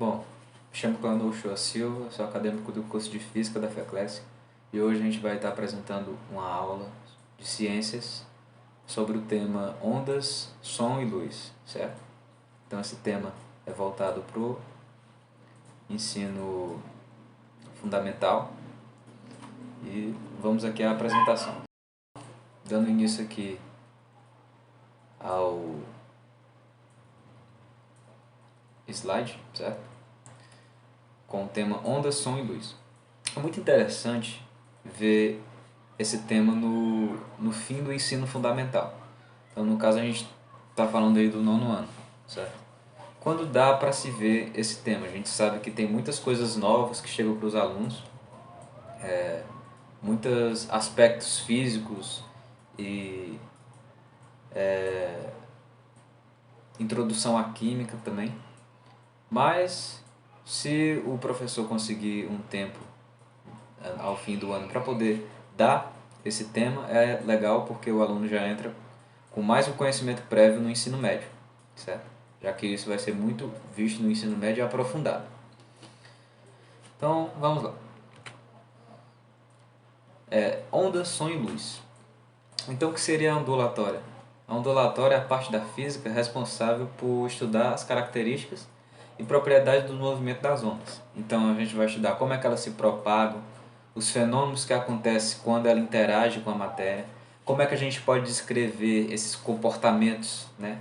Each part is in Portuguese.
Bom, me chamo Cláudio Uchoa Silva, sou acadêmico do curso de Física da FECLESC e hoje a gente vai estar apresentando uma aula de ciências sobre o tema ondas, som e luz, certo? Então esse tema é voltado para o ensino fundamental e vamos aqui à apresentação. Dando início aqui ao slide, certo? Com o tema ondas, som e luz. É muito interessante ver esse tema no fim do ensino fundamental. Então, no caso, a gente está falando aí do nono ano, certo? Quando dá para se ver esse tema? A gente sabe que tem muitas coisas novas que chegam para os alunos, muitos aspectos físicos e introdução à química também. Mas, se o professor conseguir um tempo ao fim do ano para poder dar esse tema, é legal porque o aluno já entra com mais um conhecimento prévio no ensino médio, certo? Já que isso vai ser muito visto no ensino médio e aprofundado. Então, vamos lá. Onda, som e luz. Então, o que seria a ondulatória? A ondulatória é a parte da física responsável por estudar as características e propriedades do movimento das ondas. Então, a gente vai estudar como é que elas se propagam, os fenômenos que acontecem quando ela interage com a matéria, como é que a gente pode descrever esses comportamentos, né?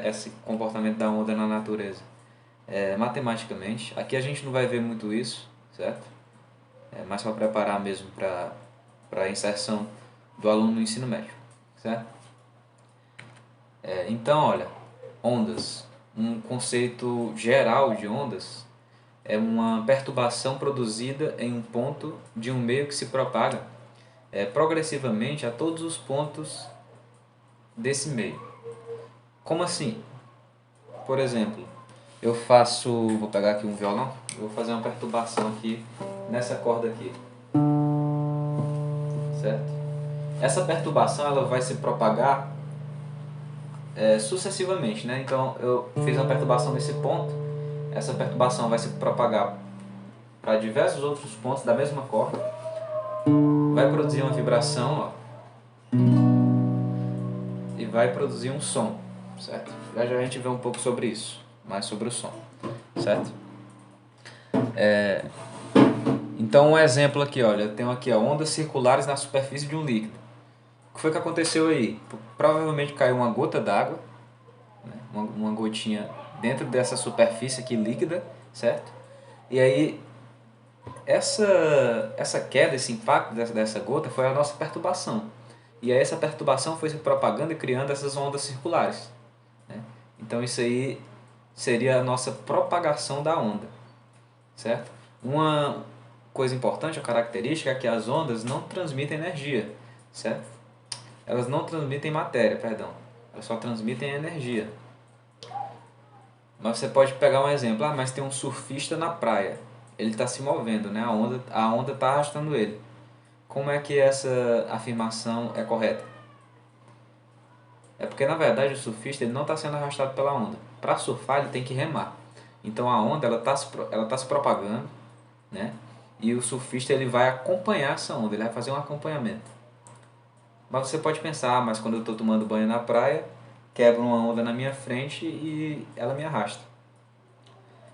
esse comportamento da onda na natureza, matematicamente. Aqui a gente não vai ver muito isso, certo? É mais para preparar mesmo para a inserção do aluno no ensino médio, certo? Então, olha, ondas. Um conceito geral de ondas é uma perturbação produzida em um ponto de um meio que se propaga progressivamente a todos os pontos desse meio. Como assim? Por exemplo, vou pegar aqui um violão, vou fazer uma perturbação aqui nessa corda aqui, certo? Essa perturbação ela vai se propagar sucessivamente, né? Então eu fiz uma perturbação nesse ponto, essa perturbação vai se propagar para diversos outros pontos da mesma corda, vai produzir uma vibração, ó, e vai produzir um som, certo? Já já a gente vê um pouco sobre isso, mais sobre o som, certo? Então um exemplo aqui, olha, eu tenho aqui ondas circulares na superfície de um líquido. O que foi que aconteceu aí? Provavelmente caiu uma gota d'água, né? uma gotinha dentro dessa superfície aqui líquida, certo? E aí essa queda, esse impacto dessa gota foi a nossa perturbação. E aí essa perturbação foi se propagando e criando essas ondas circulares, né? Então isso aí seria a nossa propagação da onda, certo? Uma coisa importante, a característica é que as ondas não transmitem energia, certo? Elas não transmitem matéria, perdão. Elas só transmitem energia. Mas você pode pegar um exemplo, mas tem um surfista na praia. Ele está se movendo, né? A onda está arrastando ele. Como é que essa afirmação é correta? É porque na verdade o surfista ele não está sendo arrastado pela onda. Para surfar ele tem que remar. Então a onda ela tá se propagando, né? E o surfista ele vai acompanhar essa onda, ele vai fazer um acompanhamento. Mas você pode pensar, mas quando eu estou tomando banho na praia, quebra uma onda na minha frente e ela me arrasta.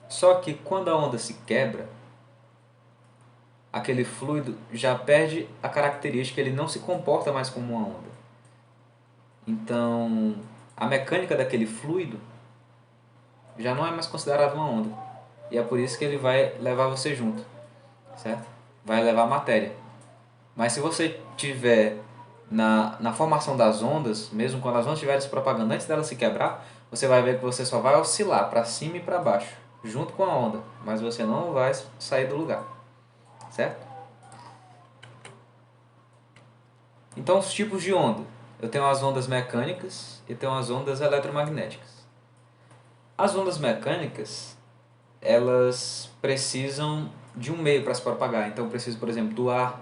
Só que quando a onda se quebra, aquele fluido já perde a característica, ele não se comporta mais como uma onda. Então, a mecânica daquele fluido já não é mais considerada uma onda. E é por isso que ele vai levar você junto, certo? Vai levar matéria. Mas se você tiver na formação das ondas, mesmo quando as ondas estiverem se propagando antes dela se quebrar, você vai ver que você só vai oscilar para cima e para baixo, junto com a onda, mas você não vai sair do lugar, certo? Então, os tipos de onda. Eu tenho as ondas mecânicas e tenho as ondas eletromagnéticas. As ondas mecânicas, elas precisam de um meio para se propagar. Então, eu preciso, por exemplo, do ar,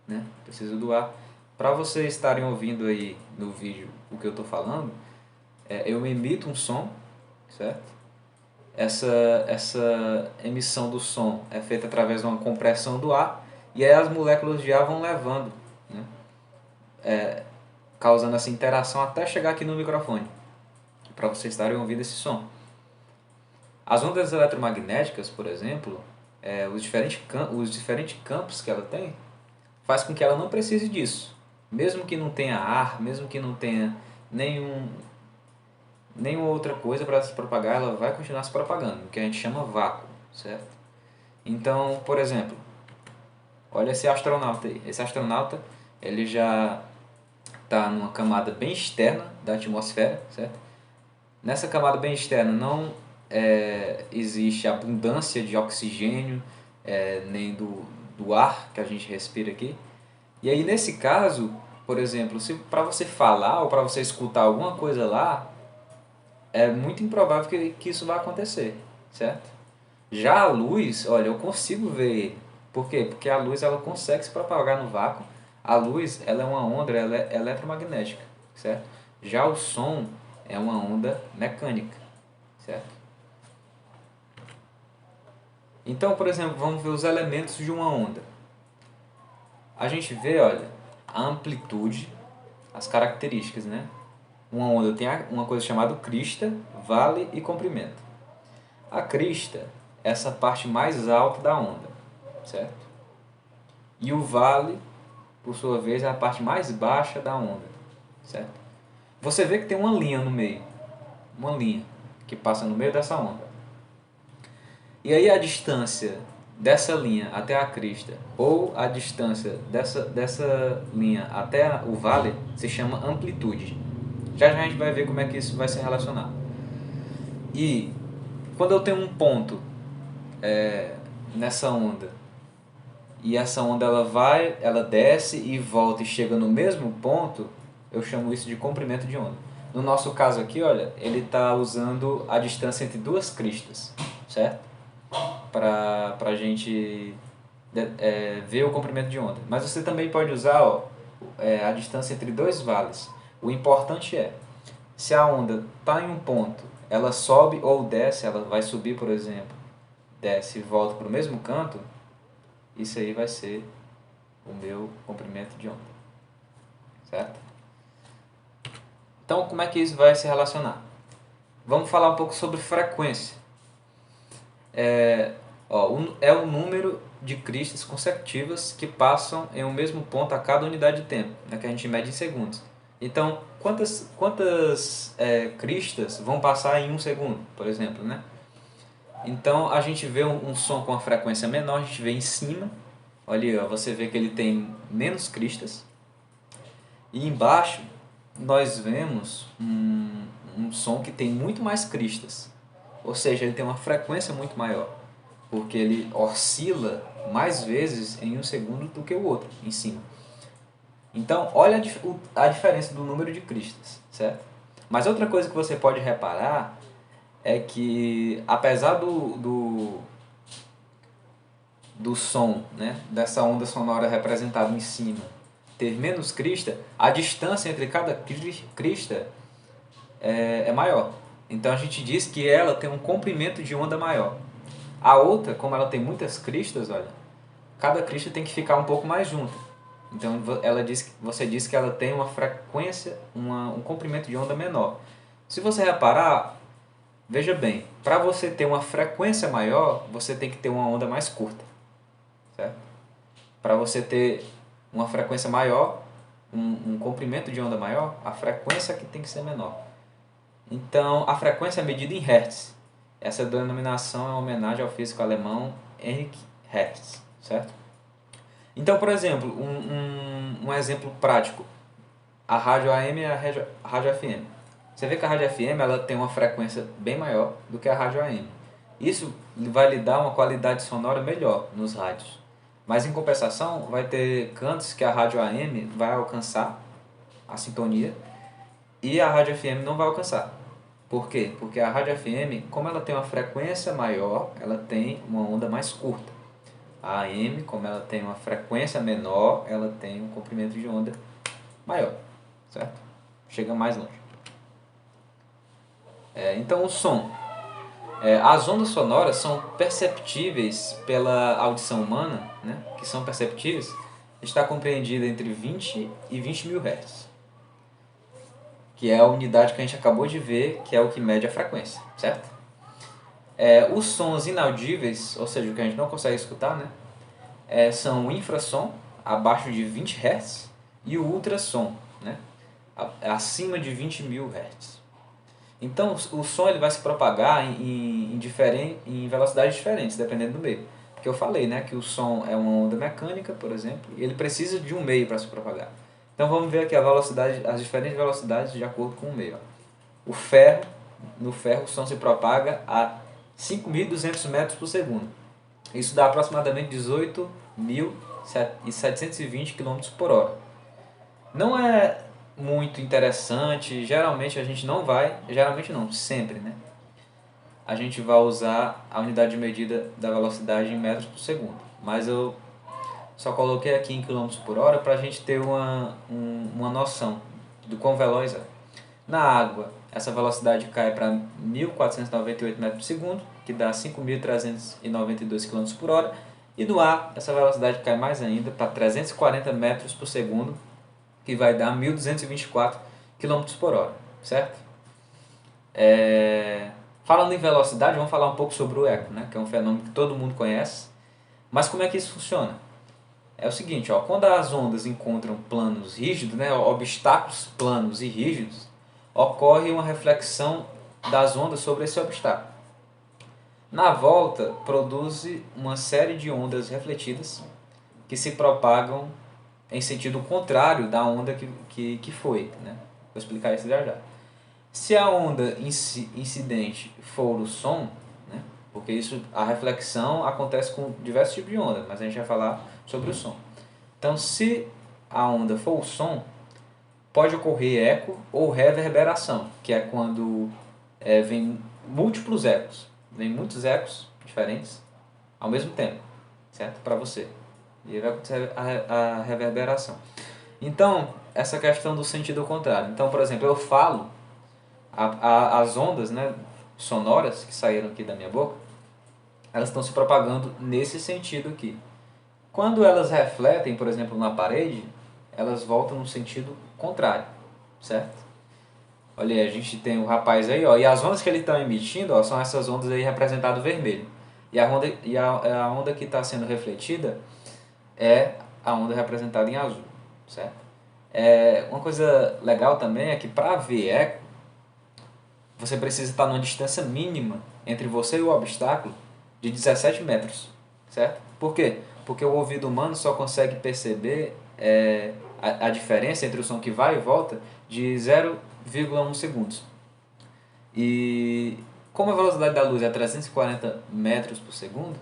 né? Preciso do ar. Para vocês estarem ouvindo aí no vídeo o que eu estou falando, eu emito um som, certo? essa emissão do som é feita através de uma compressão do ar, e aí as moléculas de ar vão levando, né? Causando essa interação até chegar aqui no microfone, para vocês estarem ouvindo esse som. As ondas eletromagnéticas, por exemplo, os diferentes campos que ela tem, faz com que ela não precise disso. Mesmo que não tenha ar, mesmo que não tenha nenhuma outra coisa para se propagar, ela vai continuar se propagando, o que a gente chama vácuo, certo? Então, por exemplo, olha esse astronauta aí. Esse astronauta, ele já está numa camada bem externa da atmosfera, certo? Nessa camada bem externa não existe abundância de oxigênio, nem do ar que a gente respira aqui. E aí, nesse caso, por exemplo, se para você falar ou para você escutar alguma coisa lá, é muito improvável que isso vá acontecer, certo? Já a luz, olha, eu consigo ver ele. Por quê? Porque a luz ela consegue se propagar no vácuo. A luz ela é uma onda eletromagnética, certo? Já o som é uma onda mecânica, certo? Então, por exemplo, vamos ver os elementos de uma onda. A gente vê, olha, a amplitude, as características, né? Uma onda tem uma coisa chamada crista, vale e comprimento. A crista é essa parte mais alta da onda, certo? E o vale, por sua vez, é a parte mais baixa da onda, certo? Você vê que tem uma linha no meio, uma linha que passa no meio dessa onda. E aí a distância dessa linha até a crista, ou a distância dessa linha até o vale, se chama amplitude. Já já a gente vai ver como é que isso vai se relacionar. E quando eu tenho um ponto nessa onda, e essa onda ela desce e volta e chega no mesmo ponto, eu chamo isso de comprimento de onda. No nosso caso aqui, olha, ele está usando a distância entre duas cristas, certo? Para a gente ver o comprimento de onda. Mas você também pode usar a distância entre dois vales. O importante é, se a onda está em um ponto, ela sobe ou desce, ela vai subir, por exemplo, desce e volta para o mesmo canto, isso aí vai ser o meu comprimento de onda, certo? Então, como é que isso vai se relacionar? Vamos falar um pouco sobre frequência. É o número de cristas consecutivas que passam em um mesmo ponto a cada unidade de tempo, né, que a gente mede em segundos. Então, quantas cristas vão passar em um segundo, por exemplo, né? Então, a gente vê um som com uma frequência menor, a gente vê em cima, olha aí, ó, você vê que ele tem menos cristas. E embaixo, nós vemos um som que tem muito mais cristas. Ou seja, ele tem uma frequência muito maior, porque ele oscila mais vezes em um segundo do que o outro, em cima. Então, olha a diferença do número de cristas, certo? Mas outra coisa que você pode reparar é que, apesar do som, né, dessa onda sonora representada em cima, ter menos crista, a distância entre cada crista é maior. Então a gente diz que ela tem um comprimento de onda maior. A outra, como ela tem muitas cristas, olha, cada crista tem que ficar um pouco mais junta. Então você diz que ela tem uma frequência, um comprimento de onda menor. Se você reparar, veja bem, para você ter uma frequência maior, você tem que ter uma onda mais curta, certo? Para você ter uma frequência maior, um comprimento de onda maior, a frequência que tem que ser menor. Então, a frequência é medida em Hertz. Essa denominação é uma homenagem ao físico alemão Heinrich Hertz, certo? Então, por exemplo, um exemplo prático, a rádio AM e a rádio FM. Você vê que a rádio FM ela tem uma frequência bem maior do que a rádio AM. Isso vai lhe dar uma qualidade sonora melhor nos rádios. Mas, em compensação, vai ter cantos que a rádio AM vai alcançar a sintonia e a rádio FM não vai alcançar. Por quê? Porque a rádio FM, como ela tem uma frequência maior, ela tem uma onda mais curta. A AM, como ela tem uma frequência menor, ela tem um comprimento de onda maior, certo? Chega mais longe. Então o som. As ondas sonoras são perceptíveis pela audição humana, né, que são perceptíveis, está compreendida entre 20 e 20 mil Hz, que é a unidade que a gente acabou de ver, que é o que mede a frequência, certo? Os sons inaudíveis, ou seja, o que a gente não consegue escutar, né, são o infrassom, abaixo de 20 Hz, e o ultrassom, né, acima de 20 mil Hz. Então, o som ele vai se propagar em velocidades diferentes, dependendo do meio. Porque eu falei, né, que o som é uma onda mecânica, por exemplo, e ele precisa de um meio para se propagar. Então, vamos ver aqui as diferentes velocidades de acordo com o meio. Ó. No ferro, o som se propaga a 5.200 metros por segundo. Isso dá aproximadamente 18.720 km por hora. Não é muito interessante, geralmente a gente não vai, geralmente não, sempre, né? A gente vai usar a unidade de medida da velocidade em metros por segundo. Mas eu só coloquei aqui em quilômetros por hora para a gente ter uma noção do quão veloz é. Na água, essa velocidade cai para 1.498 metros por segundo, que dá 5.392 km por hora. E no ar, essa velocidade cai mais ainda para 340 metros por segundo, que vai dar 1.224 km por hora, certo? Falando em velocidade, vamos falar um pouco sobre o eco, né? Que é um fenômeno que todo mundo conhece. Mas como é que isso funciona? É o seguinte, ó, quando as ondas encontram planos rígidos, né, obstáculos planos e rígidos, ocorre uma reflexão das ondas sobre esse obstáculo. Na volta, produz uma série de ondas refletidas que se propagam em sentido contrário da onda que foi. Né? Vou explicar isso já já. Se a onda incidente for o som, né? Porque a reflexão acontece com diversos tipos de onda, mas a gente vai falar sobre o som. Então, se a onda for o som, pode ocorrer eco ou reverberação, que é quando vem múltiplos ecos, vem muitos ecos diferentes ao mesmo tempo, certo? Para você. E aí vai acontecer a reverberação. Então, essa questão do sentido contrário. Então, por exemplo, eu falo, as ondas, né, sonoras que saíram aqui da minha boca, elas estão se propagando nesse sentido aqui. Quando elas refletem, por exemplo, na parede, elas voltam no sentido contrário, certo? Olha aí, a gente tem o rapaz aí, ó, e as ondas que ele está emitindo, ó, são essas ondas aí representadas vermelho. E a onda que está sendo refletida é a onda representada em azul, certo? Uma coisa legal também é que para ver eco, você precisa estar numa distância mínima entre você e o obstáculo de 17 metros, certo? Por quê? Porque o ouvido humano só consegue perceber a diferença entre o som que vai e volta de 0,1 segundos. E como a velocidade da luz é 340 metros por segundo,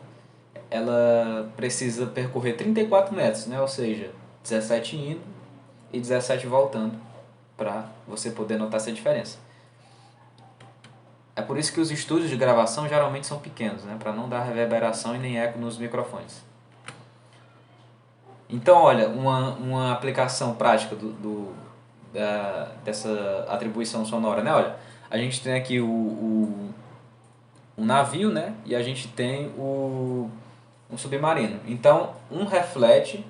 ela precisa percorrer 34 metros, né? Ou seja, 17 indo e 17 voltando, para você poder notar essa diferença. É por isso que os estúdios de gravação geralmente são pequenos, né? Para não dar reverberação e nem eco nos microfones. Então, olha, uma aplicação prática dessa atribuição sonora, né? Olha, a gente tem aqui um navio, né? E a gente tem um submarino. Então, um reflete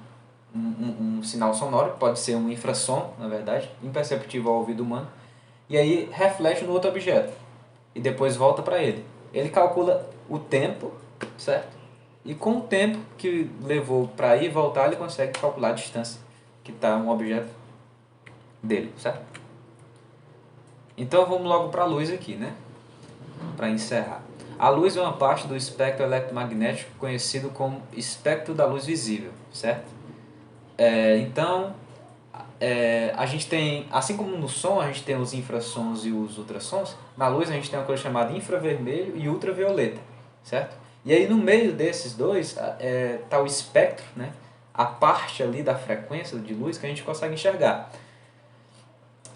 um sinal sonoro, pode ser um infrassom, na verdade, imperceptível ao ouvido humano, e aí reflete no outro objeto e depois volta para ele. Ele calcula o tempo, certo? E com o tempo que levou para ir e voltar, ele consegue calcular a distância que está um objeto dele, certo? Então vamos logo para a luz aqui, né? Para encerrar. A luz é uma parte do espectro eletromagnético conhecido como espectro da luz visível, certo? Então, a gente tem, assim como no som a gente tem os infrassons e os ultrassons, na luz a gente tem uma coisa chamada infravermelho e ultravioleta, certo? E aí no meio desses dois está o espectro, né? A parte ali da frequência de luz que a gente consegue enxergar.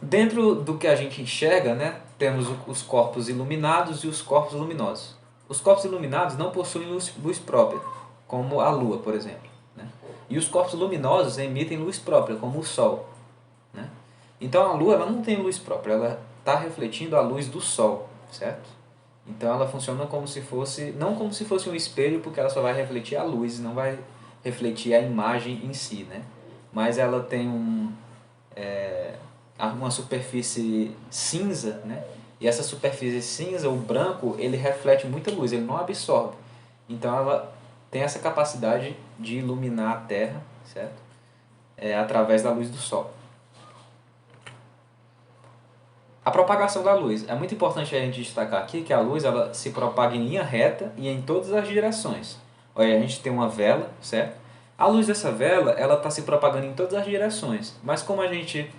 Dentro do que a gente enxerga, né, temos os corpos iluminados e os corpos luminosos. Os corpos iluminados não possuem luz própria, como a Lua, por exemplo. Né? E os corpos luminosos emitem luz própria, como o Sol. Né? Então a Lua ela não tem luz própria, ela está refletindo a luz do Sol, certo? Então ela funciona como se fosse, não como se fosse um espelho, porque ela só vai refletir a luz, não vai refletir a imagem em si, né? Mas ela tem uma superfície cinza, né? E essa superfície cinza, o branco, ele reflete muita luz, ele não absorve. Então ela tem essa capacidade de iluminar a Terra, certo? Através da luz do Sol. A propagação da luz. É muito importante a gente destacar aqui que a luz ela se propaga em linha reta e em todas as direções. Olha, a gente tem uma vela, certo? A luz dessa vela ela está se propagando em todas as direções, mas como a gente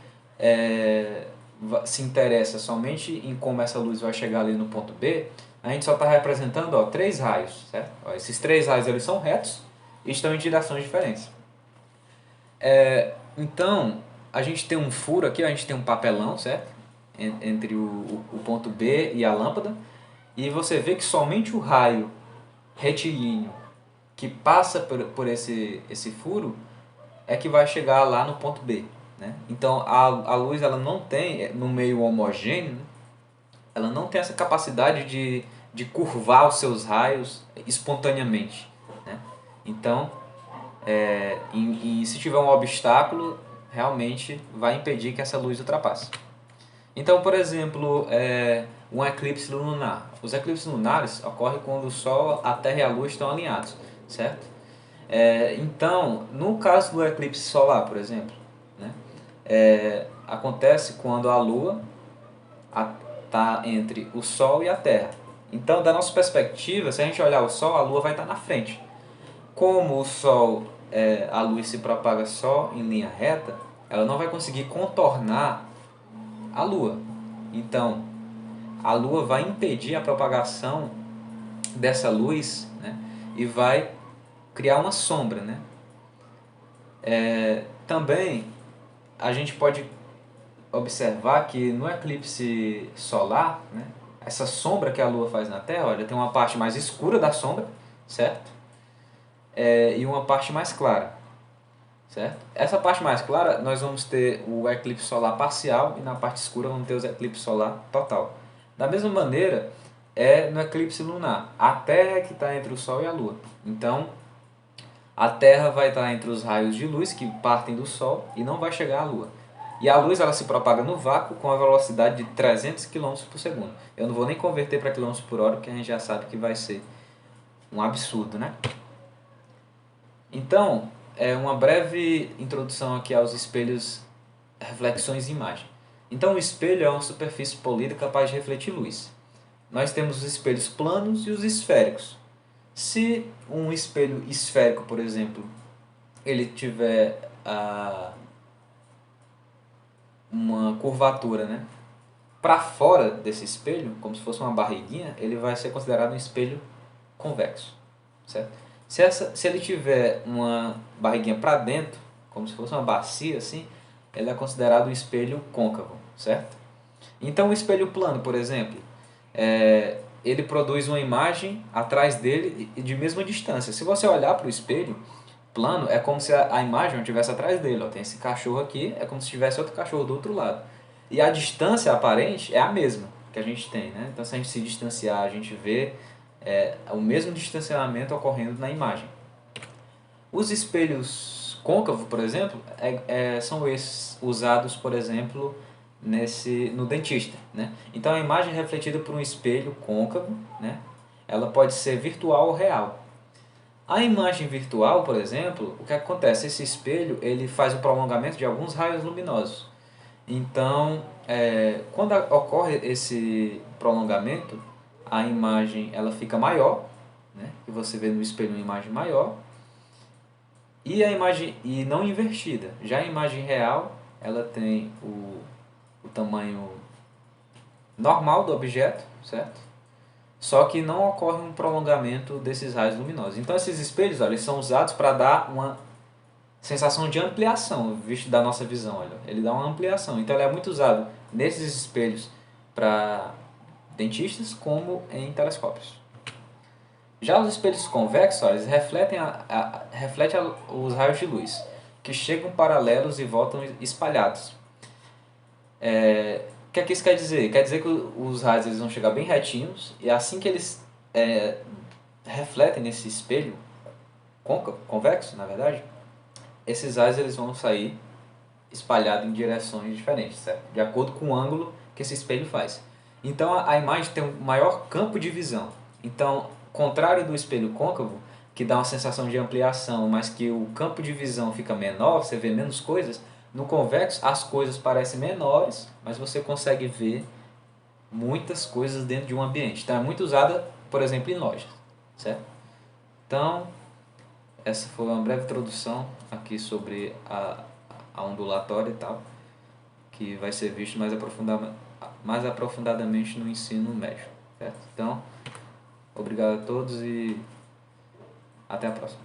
se interessa somente em como essa luz vai chegar ali no ponto B, a gente só está representando 3 raios, certo? Ó, esses 3 raios eles são retos e estão em direções diferentes. Então, a gente tem um furo aqui, a gente tem um papelão, certo? Entre o ponto B e a lâmpada, e você vê que somente o raio retilíneo que passa por esse furo é que vai chegar lá no ponto B, né? Então a luz ela não tem, no meio homogêneo, né? Ela não tem essa capacidade de curvar os seus raios espontaneamente, né? Então, se tiver um obstáculo, realmente vai impedir que essa luz ultrapasse. Então, por exemplo, um eclipse lunar. Os eclipses lunares ocorrem quando o Sol, a Terra e a Lua estão alinhados, certo? Então, no caso do eclipse solar, por exemplo, né, acontece quando a Lua está entre o Sol e a Terra. Então, da nossa perspectiva, se a gente olhar o Sol, a Lua vai estar na frente. Como o Sol, a luz se propaga só em linha reta, ela não vai conseguir contornar a Lua. Então, a Lua vai impedir a propagação dessa luz, né, e vai criar uma sombra, né? Também a gente pode observar que no eclipse solar, né, essa sombra que a Lua faz na Terra, olha, tem uma parte mais escura da sombra, certo? E uma parte mais clara, certo? Essa parte mais clara nós vamos ter o eclipse solar parcial e na parte escura vamos ter o eclipse solar total. Da mesma maneira no eclipse lunar, a Terra é que está entre o Sol e a Lua. Então a Terra vai estar entre os raios de luz que partem do Sol e não vai chegar à Lua. E a luz ela se propaga no vácuo com a velocidade de 300 km por segundo. Eu não vou nem converter para km por hora porque a gente já sabe que vai ser um absurdo, né? Então, uma breve introdução aqui aos espelhos, reflexões e imagem. Então, o espelho é uma superfície polida capaz de refletir luz. Nós temos os espelhos planos e os esféricos. Se um espelho esférico, por exemplo, ele tiver uma curvatura, né, para fora desse espelho, como se fosse uma barriguinha, ele vai ser considerado um espelho convexo, certo? Se ele tiver uma barriguinha para dentro, como se fosse uma bacia assim, ele é considerado um espelho côncavo, certo? Então o espelho plano, por exemplo, ele produz uma imagem atrás dele de mesma distância. Se você olhar para o espelho plano, é como se a imagem não estivesse atrás dele. Ó. Tem esse cachorro aqui, é como se tivesse outro cachorro do outro lado. E a distância aparente é a mesma que a gente tem, né? Então se a gente se distanciar, a gente vê o mesmo distanciamento ocorrendo na imagem. Os espelhos côncavos, por exemplo, são esses usados, por exemplo, no dentista, né? Então a imagem refletida por um espelho côncavo, né? Ela pode ser virtual ou real. A imagem virtual, por exemplo, o que acontece? Esse espelho ele faz o prolongamento de alguns raios luminosos. Então, quando ocorre esse prolongamento, a imagem ela fica maior, né? E você vê no espelho uma imagem maior, e a imagem não invertida. Já a imagem real, ela tem o tamanho normal do objeto, certo? Só que não ocorre um prolongamento desses raios luminosos. Então esses espelhos, olha, eles são usados para dar uma sensação de ampliação, visto da nossa visão, olha. Ele dá uma ampliação. Então ele é muito usado nesses espelhos para dentistas como em telescópios. Já os espelhos convexos, olha, eles refletem os raios de luz, que chegam paralelos e voltam espalhados. O que é que isso quer dizer? Quer dizer que os raios eles vão chegar bem retinhos e assim que eles refletem nesse espelho côncavo, convexo, na verdade, esses raios eles vão sair espalhados em direções diferentes, certo? De acordo com o ângulo que esse espelho faz. Então a imagem tem um maior campo de visão. Então, contrário do espelho côncavo, que dá uma sensação de ampliação, mas que o campo de visão fica menor, você vê menos coisas, no convexo as coisas parecem menores, mas você consegue ver muitas coisas dentro de um ambiente. Então é muito usada, por exemplo, em lojas, certo? Então, essa foi uma breve introdução aqui sobre a ondulatória e tal, que vai ser visto mais aprofundadamente no ensino médio, certo? Então, obrigado a todos e até a próxima.